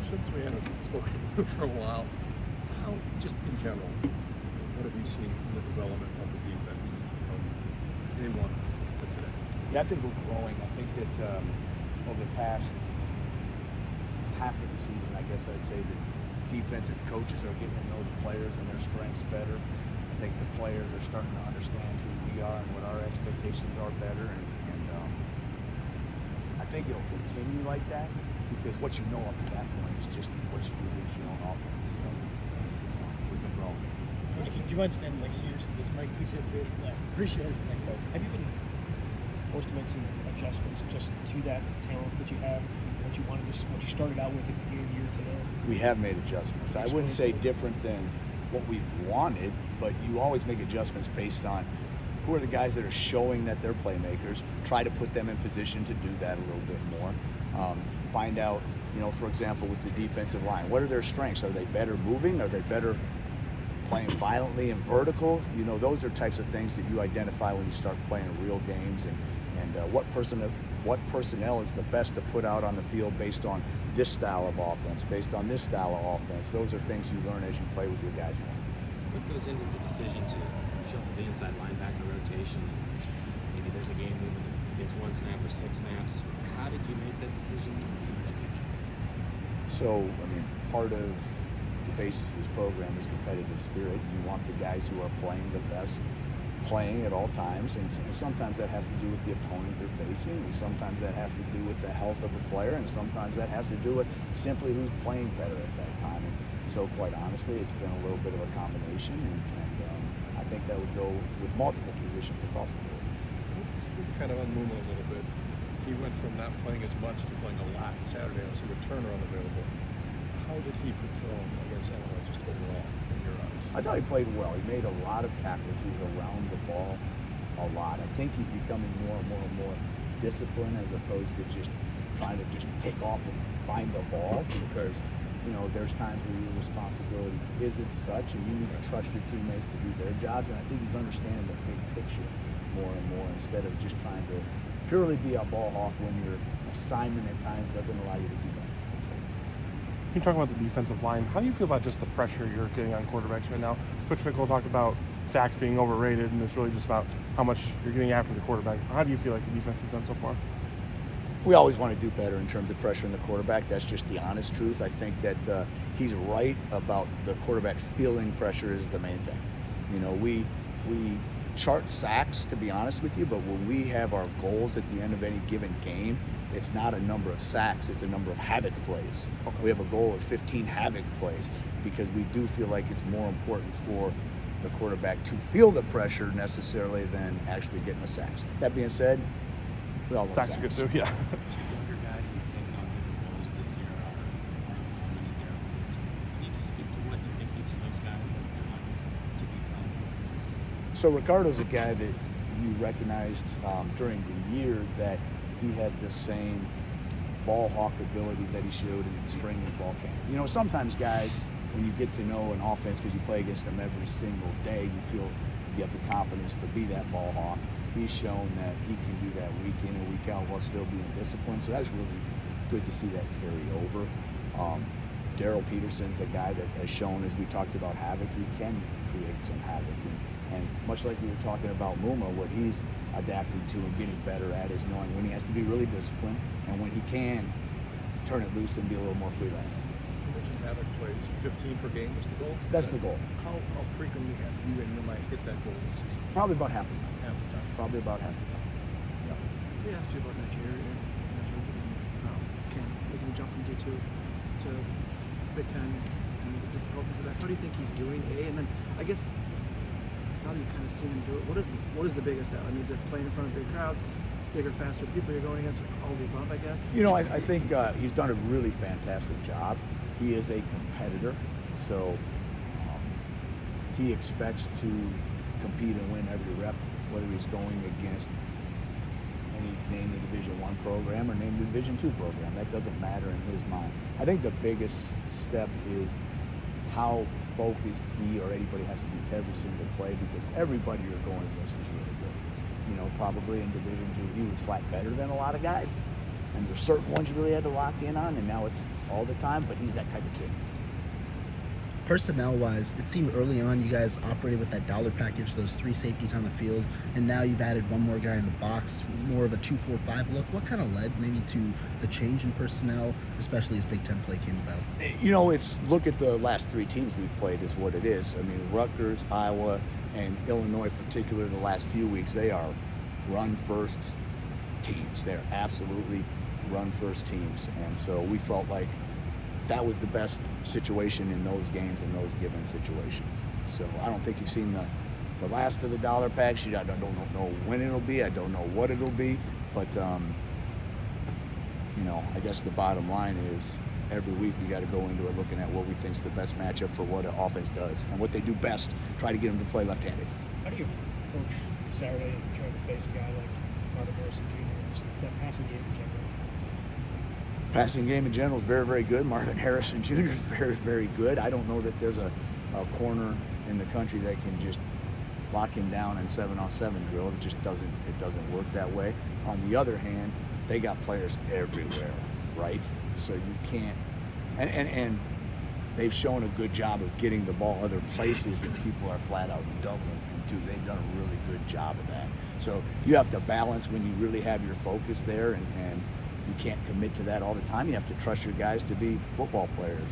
since we haven't spoken to you for a while, how, just in general, what have you seen from the development of the defense from day one to today? Yeah, I think we're growing. I think that over the past half of the season, I guess I'd say that defensive coaches are getting to know the players and their strengths better. I think the players are starting to understand who we are and what our expectations are better. And I think it'll continue like that because what you know up to that point is just what you do against your own offense. So we've been growing. Coach, do you mind standing like here so this mic picks up too? Yeah, appreciate it. Thanks. Have you been forced to make some adjustments just to that talent that you have, what you wanted, just what you started out with at the beginning of the year today? We have made adjustments. I wouldn't say different than what we've wanted, but you always make adjustments based on who are the guys that are showing that they're playmakers, try to put them in position to do that a little bit more. Find out, for example, with the defensive line, what are their strengths? Are they better moving? Are they better playing violently and vertical? Those are types of things that you identify when you start playing real games, and what personnel is the best to put out on the field based on this style of offense, based on this style of offense. Those are things you learn as you play with your guys more. What goes into the decision to shuffle the inside linebacker rotation? Maybe there's a game moving against 1 snap or 6 snaps. How did you make that decision? So, part of the basis of this program is competitive spirit. You want the guys who are playing the best playing at all times, and sometimes that has to do with the opponent they're facing, and sometimes that has to do with the health of a player, and sometimes that has to do with simply who's playing better at that time. And so quite honestly, it's been a little bit of a combination, and I think that would go with multiple positions across the board. Speak kind of on Muma a little bit. He went from not playing as much to playing a lot Saturday. I was a returner unavailable. How did he perform against Illinois just overall in your eyes? I thought he played well. He made a lot of tackles. He was around the ball a lot. I think he's becoming more and more and more disciplined as opposed to just trying to just take off and find the ball, because there's times where your responsibility isn't such, and you need to trust your teammates to do their jobs. And I think he's understanding the big picture more and more, instead of just trying to purely be a ball hawk when your assignment at times doesn't allow you to do that. You talk about the defensive line. How do you feel about just the pressure you're getting on quarterbacks right now? Coach Fickle talked about sacks being overrated, and it's really just about how much you're getting after the quarterback. How do you feel like the defense has done so far? We always want to do better in terms of pressure on the quarterback. That's just the honest truth. I think that he's right about the quarterback feeling pressure is the main thing. We chart sacks, to be honest with you, but when we have our goals at the end of any given game, it's not a number of sacks, it's a number of havoc plays. Okay. We have a goal of 15 havoc plays because we do feel like it's more important for the quarterback to feel the pressure necessarily than actually getting the sacks. That being said, we all love sacks. Sacks are good too, yeah. Younger guys who've taken on bigger roles this year are many their years. Can you just speak to what you think each of those guys have done to become consistent? So Ricardo's a guy that you recognized during the year that he had the same ball hawk ability that he showed in the spring and fall camp. Sometimes guys, when you get to know an offense because you play against them every single day, you feel you have the confidence to be that ball hawk. He's shown that he can do that week in and week out while still being disciplined. So that's really good to see that carry over. Darrell Peterson's a guy that has shown, as we talked about havoc, he can create some havoc. And much like we were talking about Muma, what he's adapting to and getting better at is knowing when he has to be really disciplined and when he can turn it loose and be a little more freelance. You mentioned havoc plays. 15 per game was the goal? That's the goal. How frequently have you and Muma hit that goal this season? Probably about half the time. Half the time. Probably about half the time. Yeah. We asked you about Nyzier making the jump from D2 to Big Ten and the difficulties of that. How do you think he's doing? And then I guess now that you've kind of seen him do it, what is the biggest out? Is it playing in front of big crowds, bigger, faster people you're going against, all the above, I guess? I think he's done a really fantastic job. He is a competitor, so he expects to compete and win every rep, whether he's going against any named Division I program or named Division II program. That doesn't matter in his mind. I think the biggest step is how focused he or anybody has to be every single play, because everybody you're going against is really good. Probably in Division II, he was flat better than a lot of guys. And there's certain ones you really had to lock in on, and now it's all the time, but he's that type of kid. Personnel-wise, it seemed early on you guys operated with that dollar package, those 3 safeties on the field, and now you've added one more guy in the box, more of a 2-4-5 look. What kind of led maybe to the change in personnel, especially as Big Ten play came about? You know, it's look at the last 3 teams we've played is what it is. I mean, Rutgers, Iowa, and Illinois in particular the last few weeks, they are run-first teams. They're absolutely run-first teams. And so we felt like that was the best situation in those games, in those given situations. So I don't think you've seen the last of the dollar package. I don't know when it'll be. I don't know what it'll be. But, you know, I guess the bottom line is every week we got to go into it looking at what we think is the best matchup for what an offense does and what they do best, try to get them to play left-handed. How do you approach Saturday and try to face a guy like Marvin Harrison Jr. and just that passing game in general? Passing game in general is very, very good. Marvin Harrison Jr. is very, very good. I don't know that there's a corner in the country that can just lock him down in 7-on-7 drill. It just doesn't work that way. On the other hand, they got players everywhere, right? So you can't, and they've shown a good job of getting the ball other places if people are flat out doubling them too. They've done a really good job of that. So you have to balance when you really have your focus there, and you can't commit to that all the time. You have to trust your guys to be football players.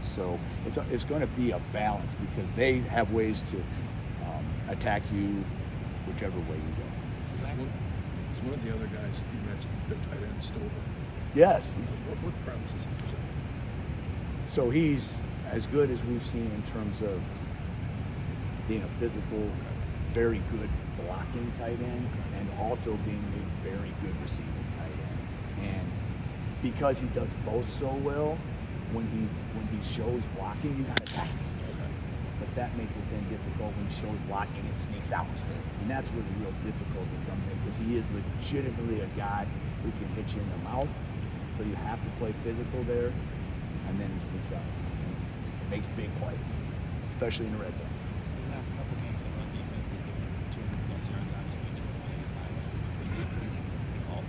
So it's going to be a balance because they have ways to attack you whichever way you go. Is one of the other guys you mentioned, the tight end, Stover? Yes. What problems is he presenting? So he's as good as we've seen in terms of being a physical, very good blocking tight end, and also being a very good receiving tight end. And because he does both so well, when he shows blocking, you gotta attack. But that makes it then difficult when he shows blocking and sneaks out. And that's where the real difficulty comes in, because he is legitimately a guy who can hit you in the mouth. So you have to play physical there, and then he sneaks out. And makes big plays, especially in the red zone. The last couple games, the run defense has given 200 plus yards, obviously in different ways. They all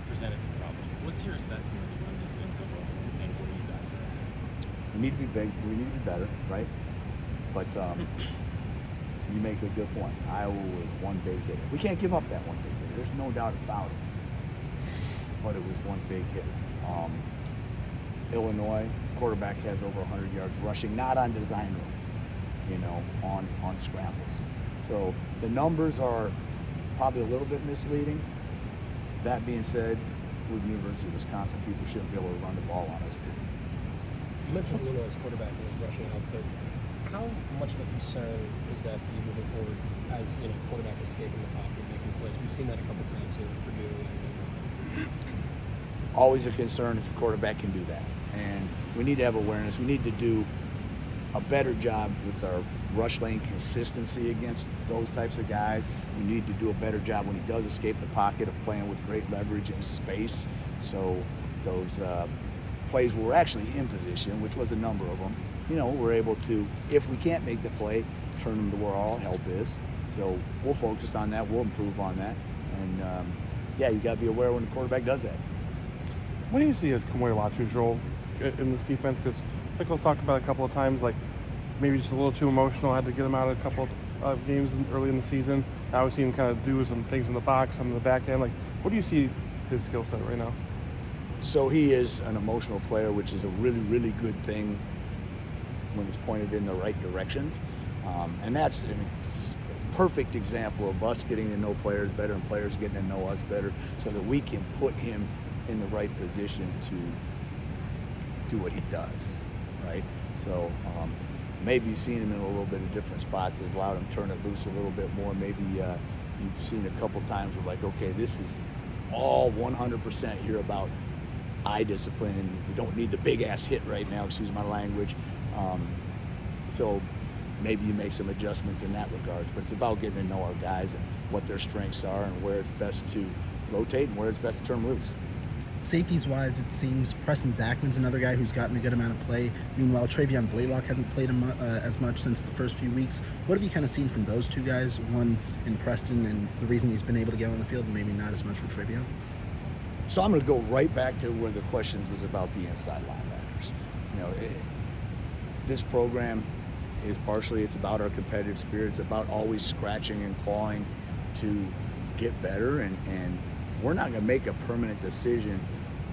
presented some problems. What's your assessment of the run defense overall, and where you guys are at? We need to be big. We need to be better, right? But you make a good point. Iowa was one big hitter. We can't give up that one big hitter. There's no doubt about it. But it was one big hitter. Illinois, quarterback has over 100 yards rushing, not on design runs, on scrambles. So the numbers are probably a little bit misleading. That being said, with the University of Wisconsin, people shouldn't be able to run the ball on us. You mentioned Illinois' quarterback was rushing out, but how much of a concern is that for you moving forward as quarterback escaping the pocket, making plays? We've seen that a couple times here for you. Always a concern if a quarterback can do that. And we need to have awareness. We need to do a better job with our rush lane consistency against those types of guys. We need to do a better job when he does escape the pocket of playing with great leverage and space. So those plays where we're actually in position, which was a number of them, we're able to, if we can't make the play, turn them to where all help is. So we'll focus on that. We'll improve on that. And you got to be aware when the quarterback does that. What do you see as Kamoi Latu's role in this defense? Because Pickles talked about it a couple of times, like maybe just a little too emotional, had to get him out of a couple of games early in the season. Now we see him kind of do some things in the box, some in the back end. Like, what do you see his skill set right now? So he is an emotional player, which is a really, really good thing when it's pointed in the right direction. And that's a perfect example of us getting to know players better and players getting to know us better so that we can put him in the right position to do what he does, right? So maybe you've seen him in a little bit of different spots that allowed him to turn it loose a little bit more. Maybe you've seen a couple times where like, okay, this is all 100% here about eye discipline, and we don't need the big ass hit right now, excuse my language. So maybe you make some adjustments in that regards, but it's about getting to know our guys and what their strengths are and where it's best to rotate and where it's best to turn loose. Safeties-wise, it seems Preston Zachman's another guy who's gotten a good amount of play. Meanwhile, Travion Blaylock hasn't played as much since the first few weeks. What have you kind of seen from those two guys? One in Preston, and the reason he's been able to get on the field, and maybe not as much for Travion? So I'm going to go right back to where the questions was about the inside linebackers. You know, this program is partially, it's about our competitive spirit. It's about always scratching and clawing to get better. And we're not going to make a permanent decision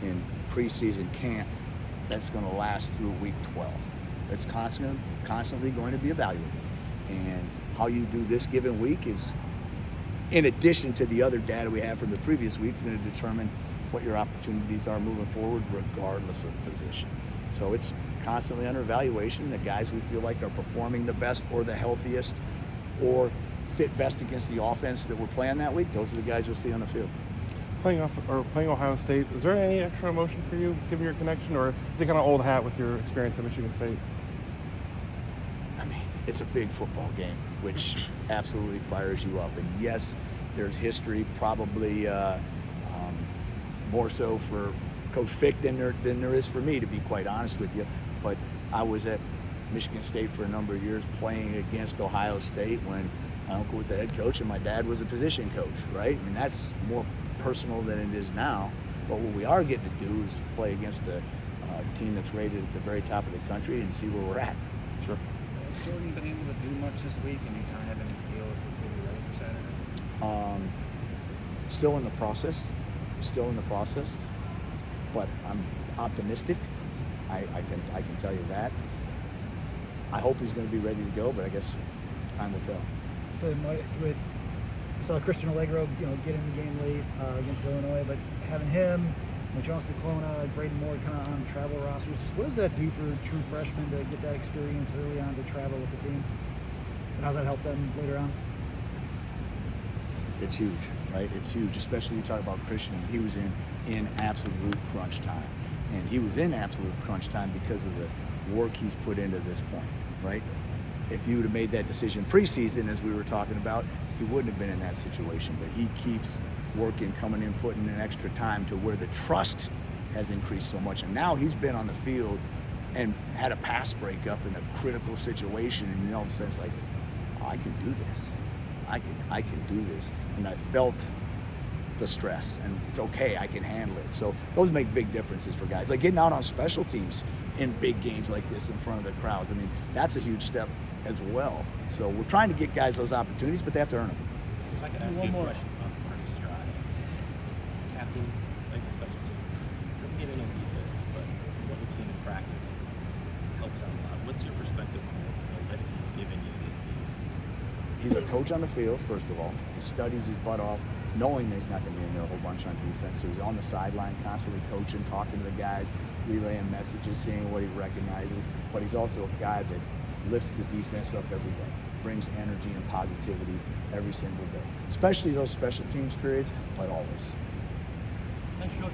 in preseason camp that's going to last through week 12. It's constantly going to be evaluated. And how you do this given week is, in addition to the other data we have from the previous week, is going to determine what your opportunities are moving forward regardless of position. So it's constantly under evaluation. The guys we feel like are performing the best or the healthiest or fit best against the offense that we're playing that week, those are the guys you'll see on the field. Playing Ohio State, is there any extra emotion for you given your connection, or is it kind of old hat with your experience at Michigan State? I mean, it's a big football game, which absolutely fires you up. And yes, there's history, probably more so for Coach Fick than there is for me, to be quite honest with you. But I was at Michigan State for a number of years playing against Ohio State when my uncle was the head coach and my dad was a position coach, right? I mean, that's more personal than it is now. But what we are getting to do is play against a team that's rated at the very top of the country and see where we're at. Sure. Has Jordan been able to do much this week, and you kind of have any feel if he's going to be ready for Saturday? Still in the process. But I'm optimistic. I can tell you that. I hope he's going to be ready to go, but I guess time will tell. So with saw Christian Allegro, get in the game late against Illinois, but having him, Johnston Clona, Braden Moore kind of on travel rosters, just what does that do for true freshmen to get that experience early on to travel with the team? And how does that help them later on? It's huge, right? It's huge, especially you talk about Christian. He was in absolute crunch time. And he was in absolute crunch time because of the work he's put into this point, right? If you would have made that decision preseason, as we were talking about, he wouldn't have been in that situation. But he keeps working, coming in, putting in extra time to where the trust has increased so much. And now he's been on the field and had a pass breakup in a critical situation, and all of a sudden it's like, oh, I can do this. I can do this. And I felt the stress, and it's okay, I can handle it. So those make big differences for guys. Like getting out on special teams in big games like this in front of the crowds. I mean, that's a huge step as well. So we're trying to get guys those opportunities, but they have to earn them. If I could ask you a question on Marty Stride. He's a captain, plays on special teams. Doesn't get any on defense, but from what we've seen in practice, helps out a lot. What's your perspective on the lift he's given you this season? He's a coach on the field, first of all. He studies his butt off, knowing that he's not going to be in there a whole bunch on defense. So he's on the sideline, constantly coaching, talking to the guys, relaying messages, seeing what he recognizes. But he's also a guy that lifts the defense up every day, brings energy and positivity every single day, especially those special teams periods, but always. Thanks, Coach.